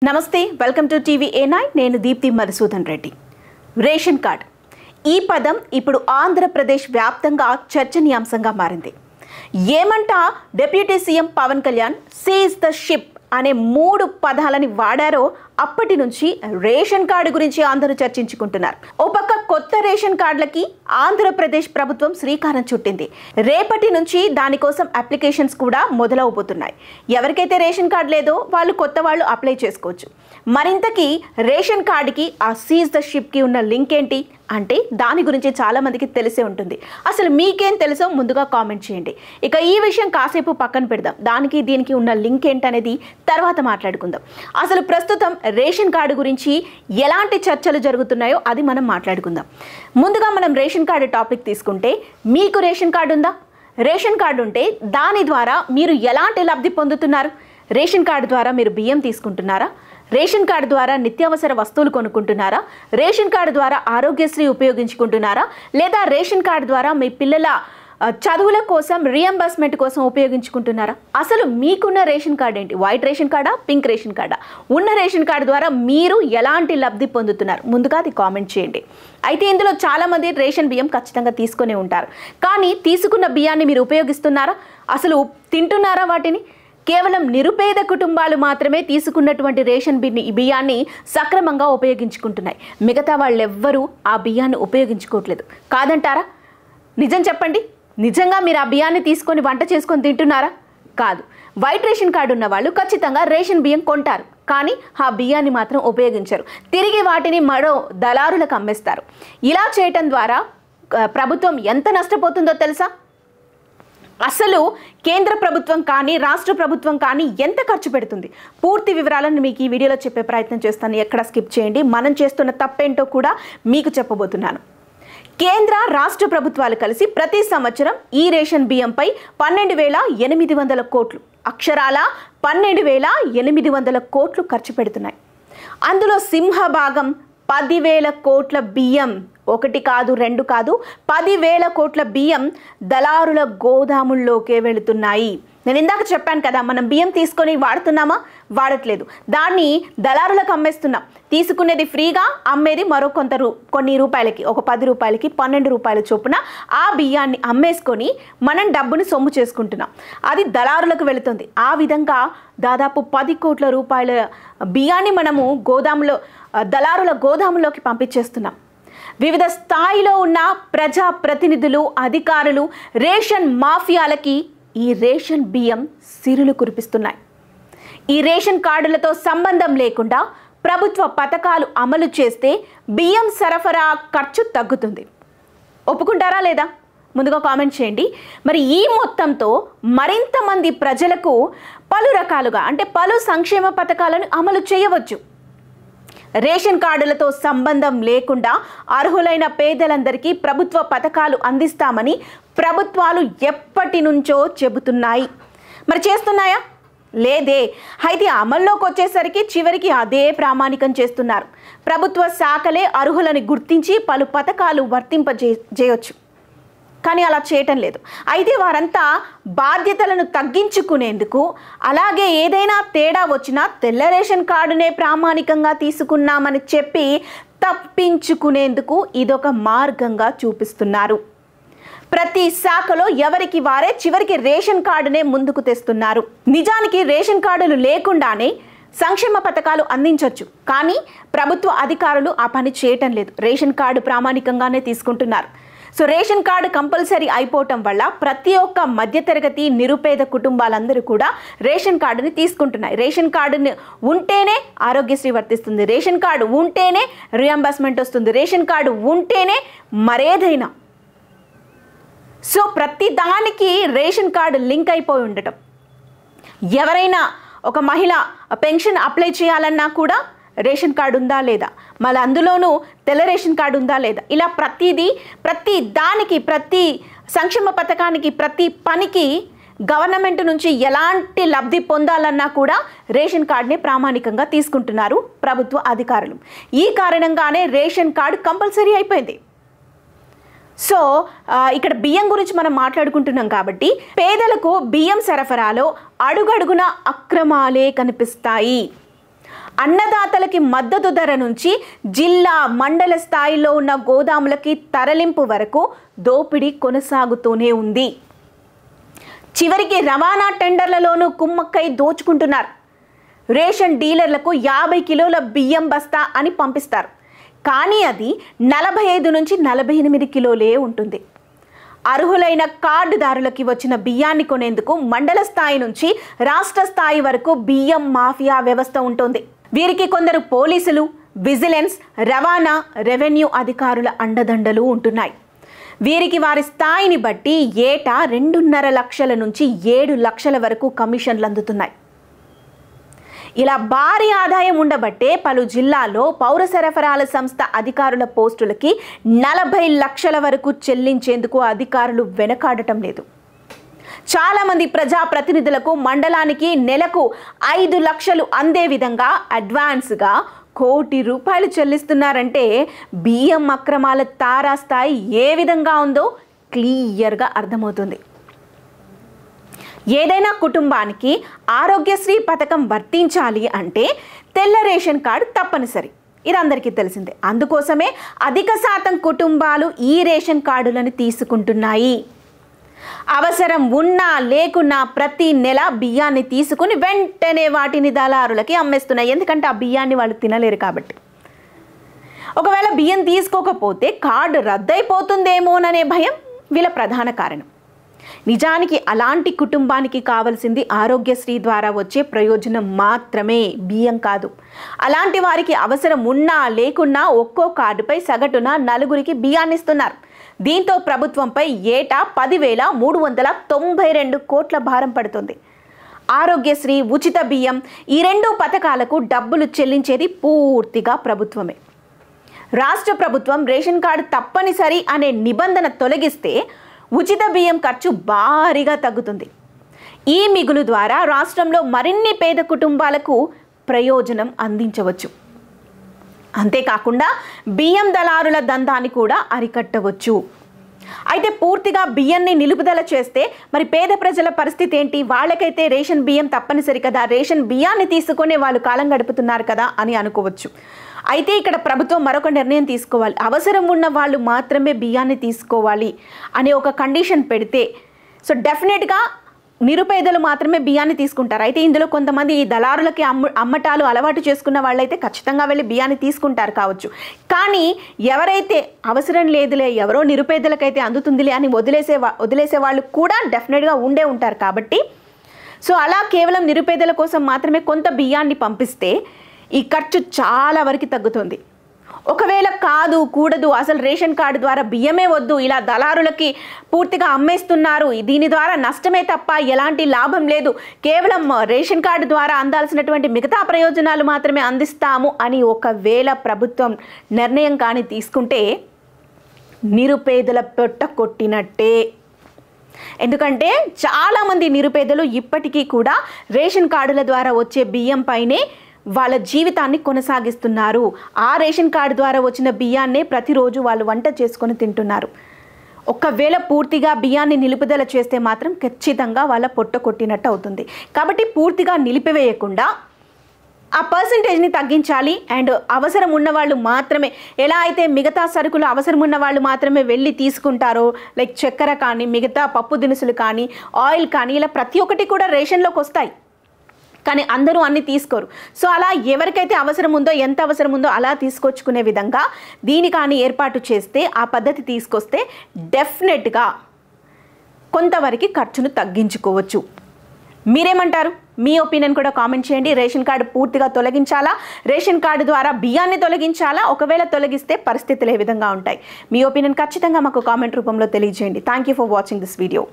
నమస్తే welcome to TV A9 నేను Deepthi Madhusudan Reddy. Ration card ఈ పదం ఇప్పుడు ఆంధ్రప్రదేశ్ వ్యాప్తంగా చర్చనీయాంశంగా మారింది. ఏమంట deputy CM Pawan Kalyan seize the ship అనే 3 పదాలని వాడారో అప్పటి నుంచి రేషన్ కార్డు గురించి అందరూ చర్చించుకుంటున్నారు. ఓ పక్క కొత్త రేషన్ కార్డులకి ఆంధ్రప్రదేశ్ ప్రభుత్వం శ్రీకారం చుట్టింది. రేపటి నుంచి దానికోసం అప్లికేషన్స్ కూడా మొదలవబోతున్నాయి. ఎవరికైతే రేషన్ కార్డు లేదో వాళ్ళు కొత్త వాళ్ళు అప్లై చేసుకోవచ్చు. మరింతకీ రేషన్ కార్డుకి ఆ సీజ్ ద షిప్కి ఉన్న లింక్ ఏంటి అంటే దాని గురించి చాలామందికి తెలిసే ఉంటుంది. అసలు మీకేం తెలుసో ముందుగా కామెంట్ చేయండి. ఇక ఈ విషయం కాసేపు పక్కన పెడదాం. దానికి దీనికి ఉన్న లింక్ ఏంటనేది తర్వాత మాట్లాడుకుందాం. అసలు ప్రస్తుతం రేషన్ కార్డు గురించి ఎలాంటి చర్చలు జరుగుతున్నాయో అది మనం మాట్లాడుకుందాం. ముందుగా మనం రేషన్ కార్డు టాపిక్ తీసుకుంటే, మీకు రేషన్ కార్డు ఉందా? రేషన్ కార్డు ఉంటే దాని ద్వారా మీరు ఎలాంటి లబ్ధి పొందుతున్నారు? రేషన్ కార్డు ద్వారా మీరు బియ్యం తీసుకుంటున్నారా? రేషన్ కార్డు ద్వారా నిత్యావసర వస్తువులు కొనుక్కుంటున్నారా? రేషన్ కార్డు ద్వారా ఆరోగ్యశ్రీ ఉపయోగించుకుంటున్నారా? లేదా రేషన్ కార్డు ద్వారా మీ పిల్లల చదువుల కోసం రియంబర్స్మెంట్ కోసం ఉపయోగించుకుంటున్నారా? అసలు మీకున్న రేషన్ కార్డు ఏంటి? వైట్ రేషన్ కార్డా, పింక్ రేషన్ కార్డా? ఉన్న రేషన్ కార్డు ద్వారా మీరు ఎలాంటి లబ్ధి పొందుతున్నారు? ముందుగా అది కామెంట్ చేయండి. అయితే ఇందులో చాలామంది రేషన్ బియ్యం ఖచ్చితంగా తీసుకునే ఉంటారు. కానీ తీసుకున్న బియ్యాన్ని మీరు ఉపయోగిస్తున్నారా? అసలు తింటున్నారా వాటిని? కేవలం నిరుపేద కుటుంబాలు మాత్రమే తీసుకున్నటువంటి రేషన్ బియ్యాన్ని సక్రమంగా ఉపయోగించుకుంటున్నాయి. మిగతా వాళ్ళెవ్వరూ ఆ బియ్యాన్ని ఉపయోగించుకోవట్లేదు కాదంటారా? నిజం చెప్పండి, నిజంగా మీరు ఆ బియ్యాన్ని తీసుకొని వంట చేసుకొని తింటున్నారా? కాదు. వైట్ రేషన్ కార్డు ఉన్న వాళ్ళు ఖచ్చితంగా రేషన్ బియ్యం కొంటారు, కానీ ఆ బియ్యాన్ని మాత్రం ఉపయోగించరు. తిరిగి వాటిని మరో దళారులకు అమ్మేస్తారు. ఇలా చేయటం ద్వారా ప్రభుత్వం ఎంత నష్టపోతుందో తెలుసా? అసలు కేంద్ర ప్రభుత్వం కానీ రాష్ట్ర ప్రభుత్వం కానీ ఎంత ఖర్చు పెడుతుంది? పూర్తి వివరాలను మీకు ఈ వీడియోలో చెప్పే ప్రయత్నం చేస్తాను. ఎక్కడ స్కిప్ చేయండి. మనం చేస్తున్న తప్పేంటో కూడా మీకు చెప్పబోతున్నాను. కేంద్ర రాష్ట్ర ప్రభుత్వాలు కలిసి ప్రతి సంవత్సరం ఈ రేషన్ బియ్యంపై 12,800 కోట్లు, అక్షరాల 12,800 కోట్లు ఖర్చు పెడుతున్నాయి. అందులో సింహభాగం 10,000 కోట్ల బియ్యం, 1 కాదు 2 కాదు 10,000 కోట్ల బియ్యం దళారుల గోదాముల్లోకే వెళుతున్నాయి. నేను ఇందాక చెప్పాను కదా, మనం బియ్యం తీసుకొని వాడుతున్నామా? వాడట్లేదు. దాన్ని దళారులకు అమ్మేస్తున్నాం. తీసుకునేది ఫ్రీగా, అమ్మేది మరో కొన్ని రూపాయలకి, ఒక 10 రూపాయలకి 12 రూపాయల చొప్పున ఆ బియ్యాన్ని అమ్మేసుకొని మనం డబ్బుని సొమ్ము చేసుకుంటున్నాం. అది దళారులకు వెళుతుంది. ఆ విధంగా దాదాపు 10 కోట్ల రూపాయల బియ్యాన్ని మనము దళారుల గోదాములోకి పంపించేస్తున్నాం. వివిధ స్థాయిలో ఉన్న ప్రజాప్రతినిధులు, అధికారులు, రేషన్ మాఫియాలకి ఈ రేషన్ బియ్యం సిరులు కురిపిస్తున్నాయి. ఈ రేషన్ కార్డులతో సంబంధం లేకుండా ప్రభుత్వ పథకాలు అమలు చేస్తే బియ్యం సరఫరా ఖర్చు తగ్గుతుంది. ఒప్పుకుంటారా లేదా? ముందుగా కామెంట్ చేయండి. మరి ఈ మొత్తంతో మరింత మంది ప్రజలకు పలు రకాలుగా అంటే పలు సంక్షేమ పథకాలను అమలు చేయవచ్చు. రేషన్ కార్డులతో సంబంధం లేకుండా అర్హులైన పేదలందరికీ ప్రభుత్వ పథకాలు అందిస్తామని ప్రభుత్వాలు ఎప్పటి నుంచో చెబుతున్నాయి. మరి చేస్తున్నాయా? లేదే. అయితే అమల్లోకి వచ్చేసరికి చివరికి అదే ప్రామాణికం చేస్తున్నారు. ప్రభుత్వ శాఖలే అర్హులని గుర్తించి పలు పథకాలు వర్తింపజేయొచ్చు, కానీ అలా చేయటం లేదు. అయితే వారంతా బాధ్యతలను తగ్గించుకునేందుకు, అలాగే ఏదైనా తేడా వచ్చినా తెల్ల రేషన్ కార్డునే ప్రామాణికంగా తీసుకున్నామని చెప్పి తప్పించుకునేందుకు ఇదొక మార్గంగా చూపిస్తున్నారు. ప్రతి శాఖలో ఎవరికి వారే చివరికి రేషన్ కార్డునే ముందుకు తెస్తున్నారు. నిజానికి రేషన్ కార్డులు లేకుండానే సంక్షేమ పథకాలు అందించవచ్చు, కానీ ప్రభుత్వ అధికారులు ఆ పని చేయటం లేదు. రేషన్ కార్డు ప్రామాణికంగానే తీసుకుంటున్నారు. సో రేషన్ కార్డు కంపల్సరీ అయిపోవటం వల్ల ప్రతి ఒక్క మధ్యతరగతి నిరుపేద కుటుంబాలందరూ కూడా రేషన్ కార్డుని తీసుకుంటున్నాయి. రేషన్ కార్డుని ఉంటేనే ఆరోగ్యశ్రీ వర్తిస్తుంది, రేషన్ కార్డు ఉంటేనే రియంబర్స్మెంట్ వస్తుంది, రేషన్ కార్డు ఉంటేనే మరేదైనా. సో ప్రతి దానికి రేషన్ కార్డు లింక్ అయిపోయి ఉండటం. ఎవరైనా ఒక మహిళ పెన్షన్ అప్లై చేయాలన్నా కూడా రేషన్ కార్డు ఉందా లేదా, మళ్ళీ అందులోనూ తెల్ల రేషన్ కార్డు ఉందా లేదా, ఇలా ప్రతి దానికి, ప్రతి సంక్షేమ పథకానికి, ప్రతి పనికి గవర్నమెంట్ నుంచి ఎలాంటి లబ్ధి పొందాలన్నా కూడా రేషన్ కార్డుని ప్రామాణికంగా తీసుకుంటున్నారు ప్రభుత్వ అధికారులు. ఈ కారణంగానే రేషన్ కార్డు కంపల్సరీ అయిపోయింది. సో ఇక్కడ బియ్యం గురించి మనం మాట్లాడుకుంటున్నాం కాబట్టి పేదలకు బియ్యం సరఫరాలో అడుగడుగున అక్రమాలే కనిపిస్తాయి. అన్నదాతలకి మద్దతు ధర నుంచి జిల్లా మండల స్థాయిలో ఉన్న గోదాములకి తరలింపు వరకు దోపిడీ కొనసాగుతూనే ఉంది. చివరికి రవాణా టెండర్లలోనూ కుమ్మక్కై దోచుకుంటున్నారు. రేషన్ డీలర్లకు 50 కిలోల బియ్యం బస్తా అని పంపిస్తారు, కానీ అది 45 నుంచి 48 కిలోలే ఉంటుంది. అర్హులైన కార్డుదారులకి వచ్చిన బియ్యాన్ని కొనేందుకు మండల స్థాయి నుంచి రాష్ట్ర స్థాయి వరకు బియ్యం మాఫియా వ్యవస్థ ఉంటుంది. వీరికి కొందరు పోలీసులు, విజిలెన్స్, రవాణా, రెవెన్యూ అధికారుల అండదండలు ఉంటున్నాయి. వీరికి వారి స్థాయిని బట్టి ఏటా 2.5 లక్షల నుంచి 7 లక్షల వరకు కమిషన్లు అందుతున్నాయి. ఇలా భారీ ఆదాయం ఉండబట్టే పలు జిల్లాల్లో పౌర సరఫరాల సంస్థ అధికారుల పోస్టులకి 40 లక్షల వరకు చెల్లించేందుకు అధికారులు వెనకాడటం లేదు. చాలామంది ప్రజాప్రతినిధులకు మండలానికి నెలకు 5 లక్షలు అందే విధంగా అడ్వాన్స్గా ₹1 కోటి చెల్లిస్తున్నారంటే బియ్యం అక్రమాల తారాస్థాయి ఏ విధంగా ఉందో క్లియర్గా అర్థమవుతుంది. ఏదైనా కుటుంబానికి ఆరోగ్యశ్రీ పథకం వర్తించాలి అంటే తెల్ల రేషన్ కార్డు తప్పనిసరి. ఇది అందరికీ తెలిసిందే. అందుకోసమే అధిక శాతం కుటుంబాలు ఈ రేషన్ కార్డులను తీసుకుంటున్నాయి. అవసరం ఉన్నా లేకున్నా ప్రతి నెల బియ్యాన్ని తీసుకుని వెంటనే వాటిని దళారులకి అమ్మేస్తున్నాయి. ఎందుకంటే ఆ బియ్యాన్ని వాళ్ళు తినలేరు కాబట్టి. ఒకవేళ బియ్యం తీసుకోకపోతే కార్డు రద్దయిపోతుందేమోననే భయం వీళ్ళ ప్రధాన కారణం. నిజానికి అలాంటి కుటుంబానికి కావాల్సింది ఆరోగ్యశ్రీ ద్వారా వచ్చే ప్రయోజనం మాత్రమే, బియ్యం కాదు. అలాంటి వారికి అవసరం ఉన్నా లేకున్నా ఒక్కో కార్డుపై సగటున 4 బియ్యాన్ని ఇస్తున్నారు. దీంతో ప్రభుత్వంపై ఏటా 10,392 కోట్ల భారం పడుతుంది. ఆరోగ్యశ్రీ, ఉచిత బియ్యం ఈ 2 పథకాలకు డబ్బులు చెల్లించేది పూర్తిగా ప్రభుత్వమే. రాష్ట్ర ప్రభుత్వం రేషన్ కార్డు తప్పనిసరి అనే నిబంధన తొలగిస్తే ఉచిత బియ్యం ఖర్చు భారీగా తగ్గుతుంది. ఈ మిగులు ద్వారా రాష్ట్రంలో మరిన్ని పేద కుటుంబాలకు ప్రయోజనం అందించవచ్చు. అంతేకాకుండా బియ్యం దళారుల దందాన్ని కూడా అరికట్టవచ్చు. అయితే పూర్తిగా బియ్యాన్ని నిలుపుదల చేస్తే మరి పేద ప్రజల పరిస్థితి ఏంటి? వాళ్ళకైతే రేషన్ బియ్యం తప్పనిసరి కదా, రేషన్ బియ్యాన్ని తీసుకునే వాళ్ళు కాలం గడుపుతున్నారు కదా అని అనుకోవచ్చు. అయితే ఇక్కడ ప్రభుత్వం మరొక నిర్ణయం తీసుకోవాలి. అవసరం ఉన్న వాళ్ళు మాత్రమే బియ్యాన్ని తీసుకోవాలి అనే ఒక కండిషన్ పెడితే సో డెఫినెట్గా నిరుపేదలు మాత్రమే బియ్యాన్ని తీసుకుంటారు. అయితే ఇందులో కొంతమంది ఈ దళారులకి అమ్మటాలు అలవాటు చేసుకున్న వాళ్ళైతే ఖచ్చితంగా వెళ్ళి బియ్యాన్ని తీసుకుంటారు కావచ్చు. కానీ ఎవరైతే అవసరం లేదులే, ఎవరో నిరుపేదలకైతే అందుతుందిలే అని వదిలేసే వాళ్ళు కూడా డెఫినెట్గా ఉండే ఉంటారు. కాబట్టి సో అలా కేవలం నిరుపేదల కోసం మాత్రమే కొంత బియ్యాన్ని పంపిస్తే ఈ ఖర్చు చాలా వరకు తగ్గుతుంది. ఒకవేళ కాదు, కూడదు, అసలు రేషన్ కార్డు ద్వారా బియ్యమే వద్దు, ఇలా దళారులకి పూర్తిగా అమ్మేస్తున్నారు, దీని ద్వారా నష్టమే తప్ప ఎలాంటి లాభం లేదు, కేవలం రేషన్ కార్డు ద్వారా అందాల్సినటువంటి మిగతా ప్రయోజనాలు మాత్రమే అందిస్తాము అని ఒకవేళ ప్రభుత్వం నిర్ణయం కానీ తీసుకుంటే నిరుపేదల పొట్ట కొట్టినట్టే. ఎందుకంటే చాలామంది నిరుపేదలు ఇప్పటికీ కూడా రేషన్ కార్డుల ద్వారా వచ్చే బియ్యం పైనే వాళ్ళ జీవితాన్ని కొనసాగిస్తున్నారు. ఆ రేషన్ కార్డు ద్వారా వచ్చిన బియ్యాన్నే ప్రతిరోజు వాళ్ళు వంట చేసుకొని తింటున్నారు. ఒకవేళ పూర్తిగా బియ్యాన్ని నిలుపుదల చేస్తే మాత్రం ఖచ్చితంగా వాళ్ళ పొట్ట కొట్టినట్టు అవుతుంది. కాబట్టి పూర్తిగా నిలిపివేయకుండా ఆ పర్సంటేజ్ని తగ్గించాలి. అండ్ అవసరం ఉన్నవాళ్ళు మాత్రమే, ఎలా అయితే మిగతా సరుకులు అవసరం ఉన్న వాళ్ళు మాత్రమే వెళ్ళి తీసుకుంటారో, లైక్ చక్కెర కానీ, మిగతా పప్పు దినుసులు కానీ, ఆయిల్ కానీ, ఇలా ప్రతి ఒక్కటి కూడా రేషన్లోకి వస్తాయి. కానీ అందరూ అన్ని తీసుకోరు. సో అలా ఎవరికైతే అవసరం ఉందో, ఎంత అవసరం ఉందో అలా తీసుకొచ్చుకునే విధంగా దీని కానీ ఏర్పాటు చేస్తే, ఆ పద్ధతి తీసుకొస్తే డెఫినెట్గా కొంతవరకు ఖర్చును తగ్గించుకోవచ్చు. మీరేమంటారు? మీ ఒపీనియన్ కూడా కామెంట్ చేయండి. రేషన్ కార్డు పూర్తిగా తొలగించాలా, రేషన్ కార్డు ద్వారా బియ్యాన్ని తొలగించాలా, ఒకవేళ తొలగిస్తే పరిస్థితులు ఏ విధంగా ఉంటాయి? మీ ఒపీనియన్ ఖచ్చితంగా మాకు కామెంట్ రూపంలో తెలియజేయండి. Thank you for watching this video.